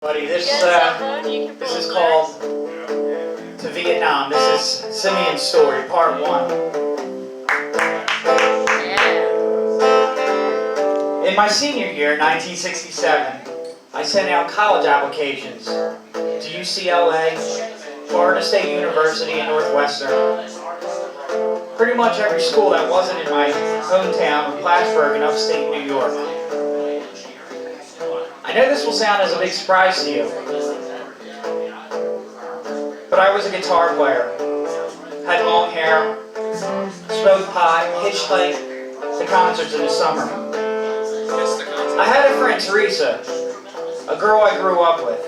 Buddy, this is called To Vietnam. This is Simeon's story, part 1. In my senior year, 1967, I sent out college applications to UCLA, Florida State University, and Northwestern. Pretty much every school that wasn't in my hometown of Plattsburgh in upstate New York. I know this will sound as a big surprise to you, but I was a guitar player, had long hair, smoked pot, hitchhiked to concerts in the summer. I had a friend, Teresa, a girl I grew up with.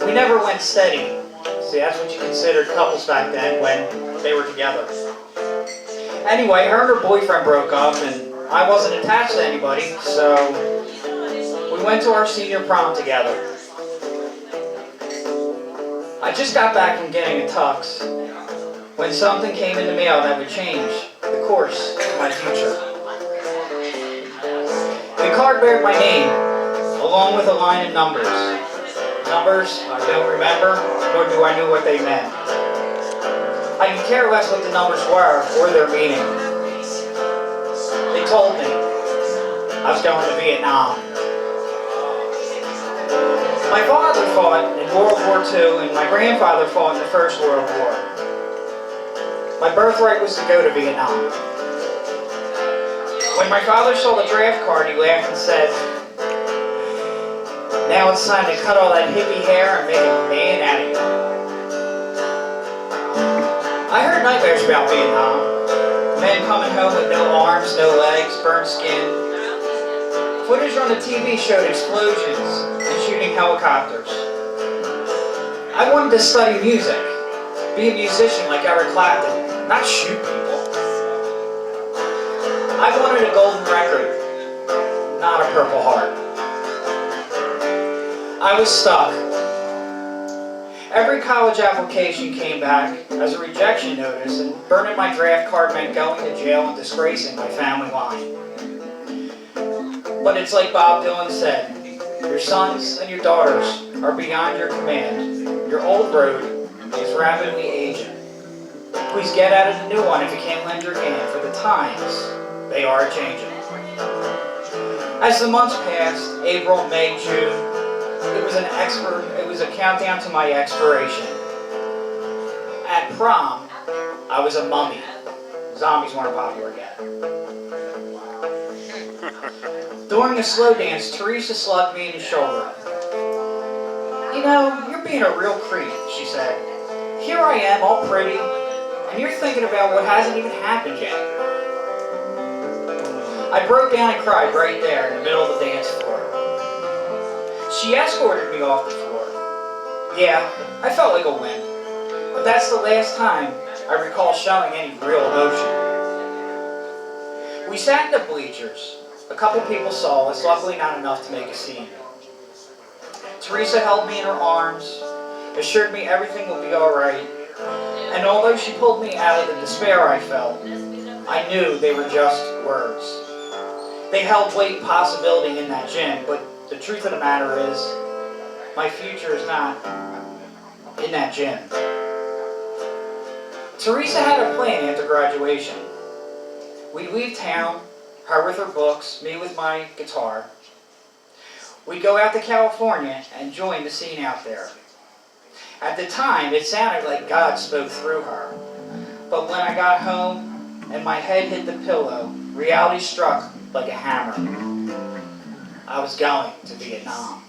We never went steady. See, that's what you considered couples back then when they were together. Anyway, her and her boyfriend broke up, and I wasn't attached to anybody, so we went to our senior prom together. I just got back from getting a tux when something came in the mail that would change the course of my future. The card bared my name, along with a line of numbers. Numbers I don't remember, nor do I know what they meant. I could care less what the numbers were or their meaning. They told me I was going to Vietnam. My father fought in World War II, and my grandfather fought in the First World War. My birthright was to go to Vietnam. When my father saw the draft card, he laughed and said, "Now it's time to cut all that hippie hair and make a man out of you." I heard nightmares about Vietnam. Men coming home with no arms, no legs, burnt skin. Footage on the TV showed explosions and shooting helicopters. I wanted to study music, be a musician like Eric Clapton, not shoot people. I wanted a golden record, not a Purple Heart. I was stuck. Every college application came back as a rejection notice, and burning my draft card meant going to jail and disgracing my family line. But it's like Bob Dylan said, your sons and your daughters are beyond your command. Your old road is rapidly aging. Please get out of the new one if you can't lend your hand, for the times, they are changing. As the months passed, April, May, June, it was a countdown to my expiration. At prom, I was a mummy. Zombies weren't popular yet. During the slow dance, Teresa slugged me in the shoulder. "You know, you're being a real creep," she said. "Here I am, all pretty, and you're thinking about what hasn't even happened yet." I broke down and cried right there in the middle of the dance floor. She escorted me off the floor. Yeah, I felt like a wimp, but that's the last time I recall showing any real emotion. We sat in the bleachers. A couple people saw us, luckily not enough to make a scene. Teresa held me in her arms, assured me everything would be alright, and although she pulled me out of the despair I felt, I knew they were just words. They held weight and possibility in that gym, but the truth of the matter is, my future is not in that gym. Teresa had a plan after graduation. We'd leave town, her with her books, me with my guitar. We'd go out to California and join the scene out there. At the time, it sounded like God spoke through her. But when I got home and my head hit the pillow, reality struck like a hammer. I was going to Vietnam.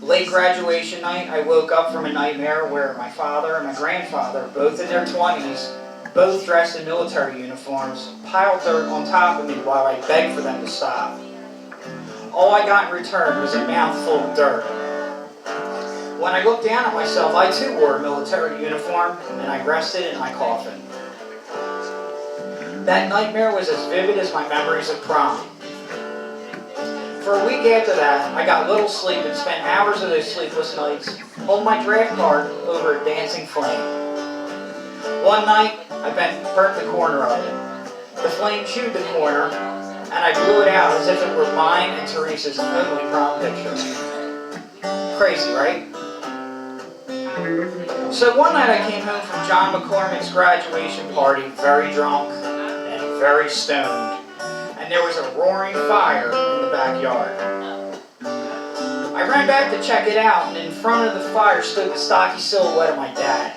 Late graduation night, I woke up from a nightmare where my father and my grandfather, both in their 20s, both dressed in military uniforms, piled dirt on top of me while I begged for them to stop. All I got in return was a mouthful of dirt. When I looked down at myself, I too wore a military uniform, and I rested in my coffin. That nightmare was as vivid as my memories of prom. For a week after that, I got little sleep and spent hours of those sleepless nights holding my draft card over a dancing flame. One night, I burnt the corner of it. The flame chewed the corner, and I blew it out as if it were mine and Teresa's only prom picture. Crazy, right? So one night I came home from John McCormick's graduation party very drunk and very stoned, and there was a roaring fire in the backyard. I ran back to check it out, and in front of the fire stood the stocky silhouette of my dad.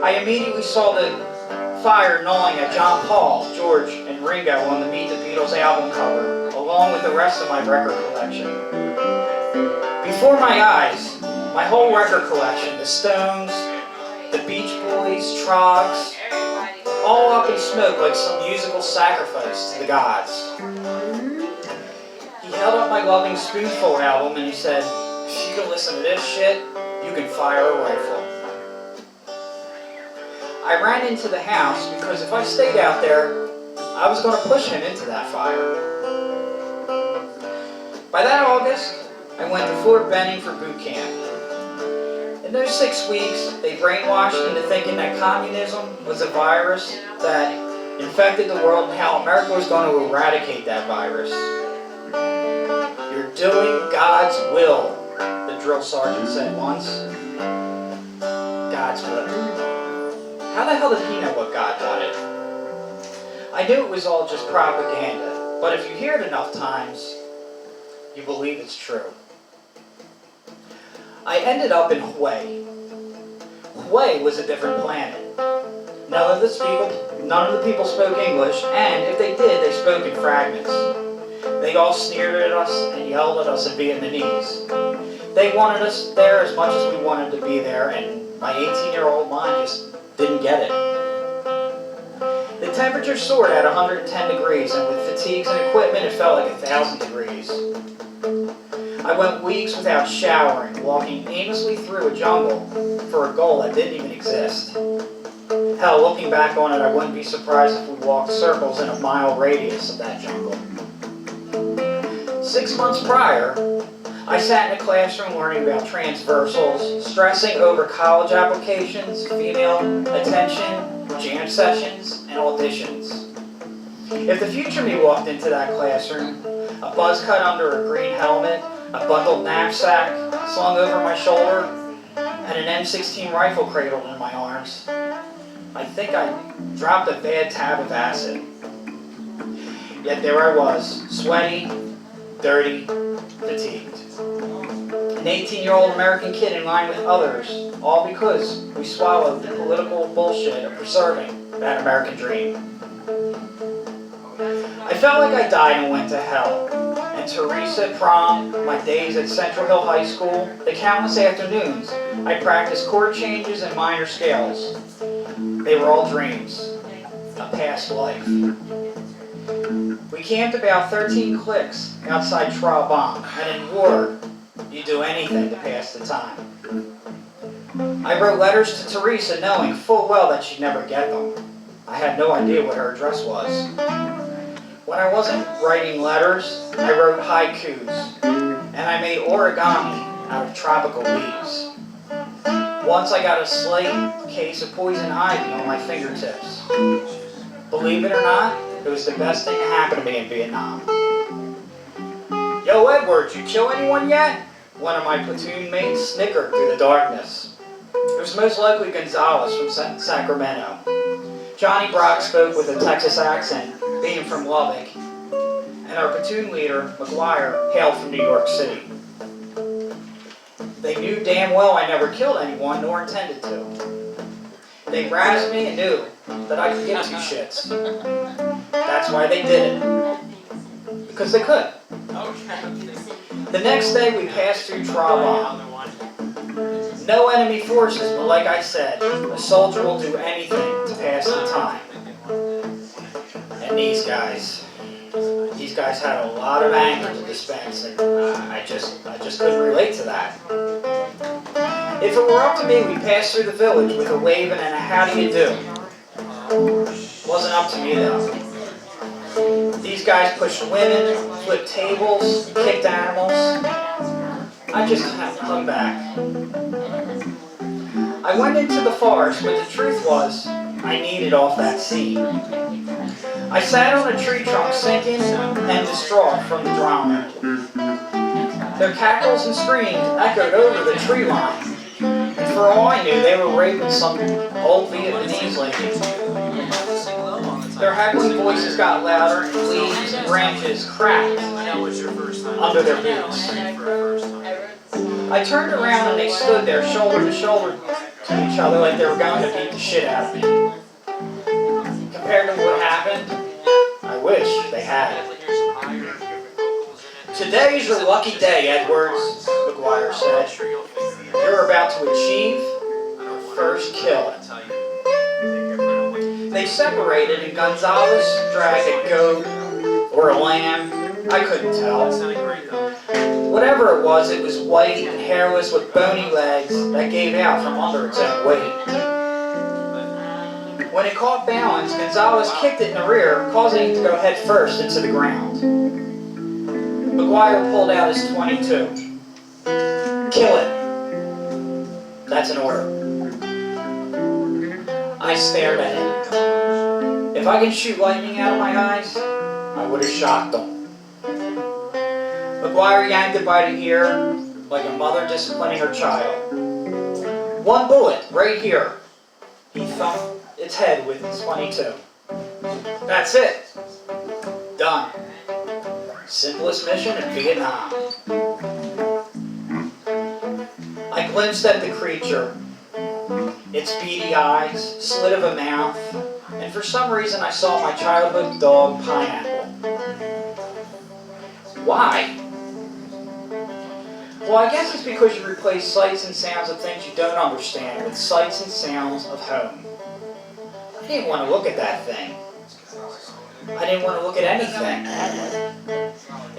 I immediately saw the fire gnawing at John Paul, George, and Ringo on the Meet the Beatles album cover, along with the rest of my record collection. Before my eyes, my whole record collection, the Stones, the Beach Boys, Trogs, all up in smoke like some musical sacrifice to the gods. He held up my Loving Spoonful album and he said, "If you can listen to this shit, you can fire a rifle." I ran into the house because if I stayed out there, I was going to push him into that fire. By that August, I went to Fort Benning for boot camp. In those 6 weeks, they brainwashed me into thinking that communism was a virus that infected the world and how America was going to eradicate that virus. "You're doing God's will," the drill sergeant said once. God's will. How the hell did he know what God wanted? I knew it was all just propaganda, but if you hear it enough times, you believe it's true. I ended up in Hawaii. Hawaii was a different planet. None of the people spoke English, and if they did, they spoke in fragments. They all sneered at us and yelled at us in Vietnamese. They wanted us there as much as we wanted to be there, and my 18-year-old mind just didn't get it. The temperature soared at 110 degrees, and with fatigues and equipment, it felt like 1,000 degrees. I went weeks without showering, walking aimlessly through a jungle for a goal that didn't even exist. Hell, looking back on it, I wouldn't be surprised if we walked circles in a mile radius of that jungle. 6 months prior, I sat in a classroom learning about transversals, stressing over college applications, female attention, jam sessions, and auditions. If the future me walked into that classroom, a buzz cut under a green helmet, a bundled knapsack slung over my shoulder, and an M16 rifle cradled in my arms, I think I dropped a bad tab of acid. Yet there I was, sweaty, dirty, fatigued. An 18-year-old American kid in line with others, all because we swallowed the political bullshit of preserving that American dream. I felt like I died and went to hell. And Teresa, prom, my days at Central Hill High School, the countless afternoons I practiced chord changes and minor scales. They were all dreams, a past life. We camped about 13 clicks outside Trabant, and in war, you do anything to pass the time. I wrote letters to Teresa knowing full well that she'd never get them. I had no idea what her address was. When I wasn't writing letters, I wrote haikus, and I made origami out of tropical leaves. Once I got a slight case of poison ivy on my fingertips. Believe it or not, it was the best thing that happened to me in Vietnam. "Yo, Edward, you kill anyone yet?" One of my platoon mates snickered through the darkness. It was most likely Gonzalez from Sacramento. Johnny Brock spoke with a Texas accent, being from Lubbock, and our platoon leader, McGuire, hailed from New York City. They knew damn well I never killed anyone, nor intended to. They razzed me and knew that I could give two shits. That's why they did it. Because they could. The next day we passed through Trabant. No enemy forces, but like I said, a soldier will do anything to pass the time. And these guys had a lot of anger to dispense, and I just couldn't relate to that. If it were up to me, we'd pass through the village with a waving and a how do you do. Wasn't up to me though. These guys pushed women, flipped tables, kicked animals. I just hung back. I went into the forest, but the truth was, I needed off that scene. I sat on a tree trunk sinking and distraught from the drama. Their cackles and screams echoed over the tree line. And for all I knew, they were raping some old Vietnamese lady. Their heckling voices got louder, and leaves and branches cracked under their boots. I turned around and they stood there, shoulder to shoulder to each other, like they were going to beat the shit out of me. Compared to what happened, I wish they had. Today's your lucky day, Edwards, McGuire said. You're about to achieve your first kill. They separated and Gonzalez dragged a goat or a lamb. I couldn't tell. Whatever it was white and hairless with bony legs that gave out from under its own weight. When it caught balance, Gonzalez kicked it in the rear, causing it to go head first into the ground. McGuire pulled out his .22. Kill it. That's an order. I stared at him. If I could shoot lightning out of my eyes, I would have shocked them. McGuire yanked it by the ear like a mother disciplining her child. One bullet, right here. He thumped its head with his .22. That's it. Done. Simplest mission in Vietnam. I glimpsed at the creature. Its beady eyes, slit of a mouth, and for some reason I saw my childhood dog, Pineapple. Why? Well, I guess it's because you replace sights and sounds of things you don't understand with sights and sounds of home. I didn't want to look at that thing. I didn't want to look at anything.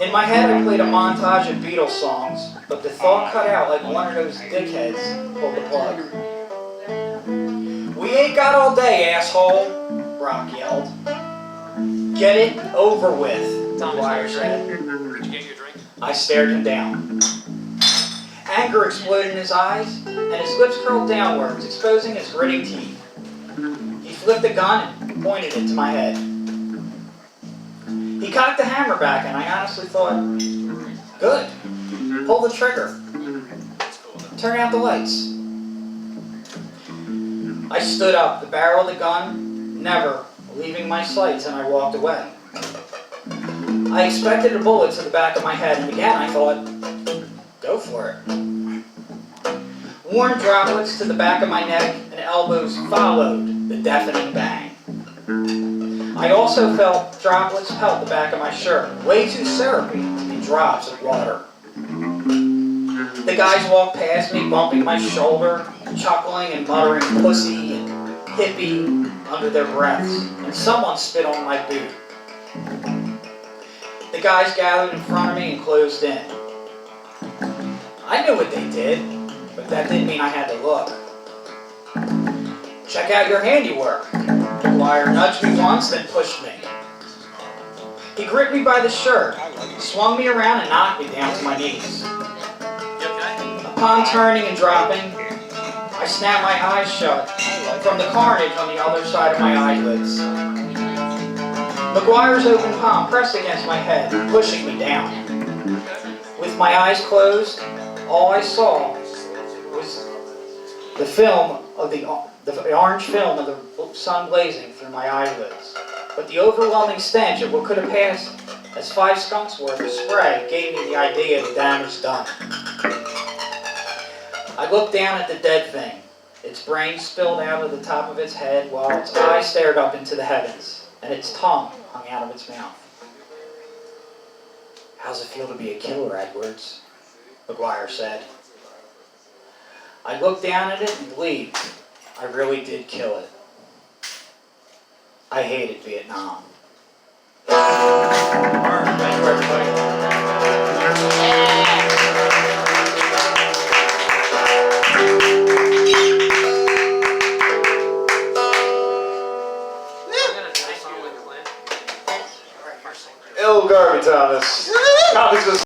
In my head I played a montage of Beatles songs, but the thought cut out like one of those dickheads pulled the plug. We ain't got all day, asshole, Brock yelled. Get it over with, Dwyer said. Did you get your drink? I stared him down. Anger exploded in his eyes, and his lips curled downwards, exposing his gritting teeth. He flipped the gun and pointed it to my head. He cocked the hammer back, and I honestly thought, good, pull the trigger. Turn out the lights. I stood up, the barrel of the gun never leaving my sights, and I walked away. I expected a bullet to the back of my head, and again I thought, go for it. Warm droplets to the back of my neck and elbows followed the deafening bang. I also felt droplets pelt the back of my shirt, way too syrupy to be drops of water. The guys walked past me, bumping my shoulder, chuckling and muttering pussy and hippie under their breaths, and someone spit on my boot. The guys gathered in front of me and closed in. I knew what they did, but that didn't mean I had to look. Check out your handiwork. McGuire nudged me once, then pushed me. He gripped me by the shirt, swung me around, and knocked me down to my knees. Upon turning and dropping, I snapped my eyes shut from the carnage on the other side of my eyelids. McGuire's open palm pressed against my head, pushing me down. With my eyes closed, all I saw was the film of the orange film of the sun blazing through my eyelids. But the overwhelming stench of what could have passed as 5 skunks worth of spray gave me the idea the damage done. I looked down at the dead thing. Its brain spilled out of the top of its head while its eyes stared up into the heavens, and its tongue hung out of its mouth. How's it feel to be a killer, Edwards? McGuire said. I looked down at it and believed I really did kill it. I hated Vietnam. Thank you, everybody. Ill Garvey Thomas. Comics